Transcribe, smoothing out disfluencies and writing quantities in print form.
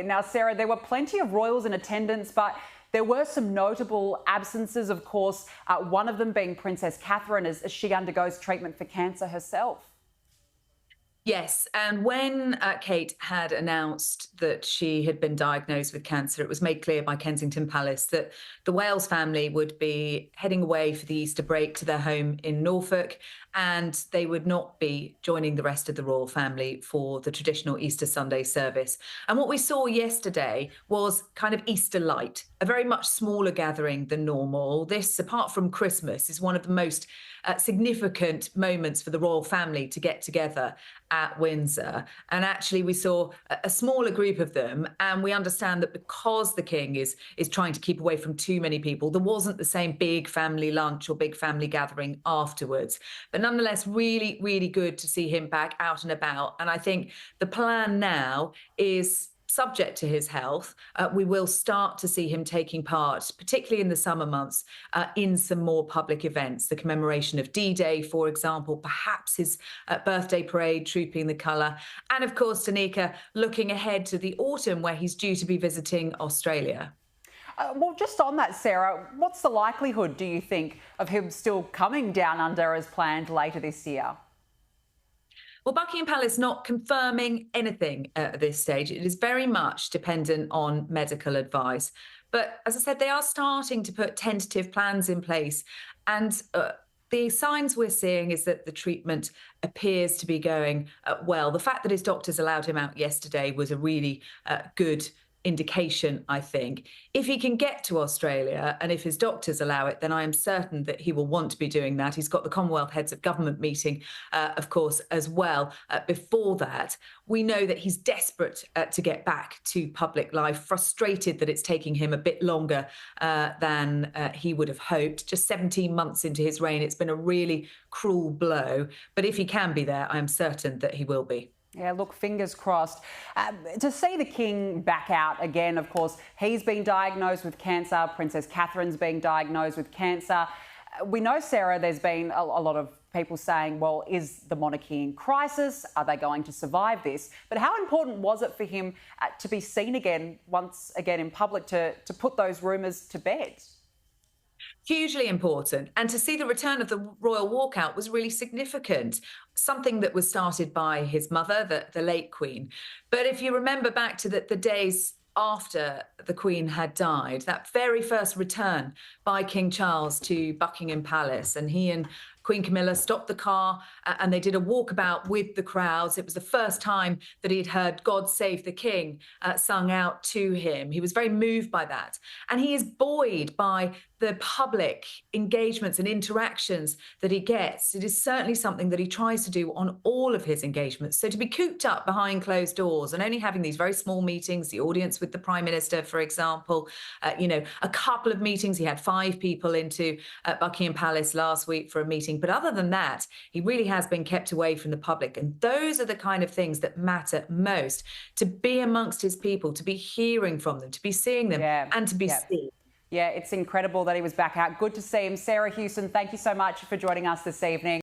Now, Sarah, there were plenty of royals in attendance, but there were some notable absences, of course, one of them being Princess Catherine as she undergoes treatment for cancer herself. Yes, and when Kate had announced that she had been diagnosed with cancer, it was made clear by Kensington Palace that the Wales family would be heading away for the Easter break to their home in Norfolk, and they would not be joining the rest of the royal family for the traditional Easter Sunday service. And what we saw yesterday was kind of Easter-lite, a very much smaller gathering than normal. This, apart from Christmas, is one of the most significant moments for the royal family to get together at Windsor. And actually, we saw a smaller group of them. And we understand that because the king is trying to keep away from too many people, there wasn't the same big family lunch or big family gathering afterwards. But nonetheless, really, really good to see him back out and about. And I think the plan now is, subject to his health, we will start to see him taking part, particularly in the summer months, in some more public events. The commemoration of D-Day, for example, perhaps his birthday parade, Trooping the Colour. And of course, Danica, looking ahead to the autumn where he's due to be visiting Australia. Well, just on that, Sarah, what's the likelihood, do you think, of him still coming down under as planned later this year? Well, Buckingham Palace not confirming anything at this stage. It is very much dependent on medical advice. But as I said, they are starting to put tentative plans in place. And the signs we're seeing is that the treatment appears to be going well. The fact that his doctors allowed him out yesterday was a really good indication, I think. If he can get to Australia and if his doctors allow it, then I am certain that he will want to be doing that. He's got the Commonwealth Heads of Government meeting, of course, as well. Before that, we know that he's desperate to get back to public life, frustrated that it's taking him a bit longer than he would have hoped. Just 17 months into his reign, it's been a really cruel blow. But if he can be there, I am certain that he will be. Yeah, look, fingers crossed. To see the king back out again, of course, he's been diagnosed with cancer. Princess Catherine's being diagnosed with cancer. We know, Sarah, there's been a lot of people saying, well, is the monarchy in crisis? Are they going to survive this? But how important was it for him to be seen again, once again in public, to put those rumours to bed? Hugely important. And to see the return of the royal walkout was really significant, something that was started by his mother, the late Queen. But if you remember back to the days after the Queen had died, that very first return by King Charles to Buckingham Palace, and he and Queen Camilla stopped the car and they did a walkabout with the crowds. It was the first time that he'd heard God Save the King sung out to him. He was very moved by that. And he is buoyed by the public engagements and interactions that he gets. It is certainly something that he tries to do on all of his engagements. So to be cooped up behind closed doors and only having these very small meetings, the audience with the Prime Minister, for example, a couple of meetings. He had 5 people into Buckingham Palace last week for a meeting. But other than that, he really has been kept away from the public. And those are the kind of things that matter most, to be amongst his people, to be hearing from them, to be seeing them, and to be seen. Yeah, it's incredible that he was back out. Good to see him. Sarah Hewson, thank you so much for joining us this evening.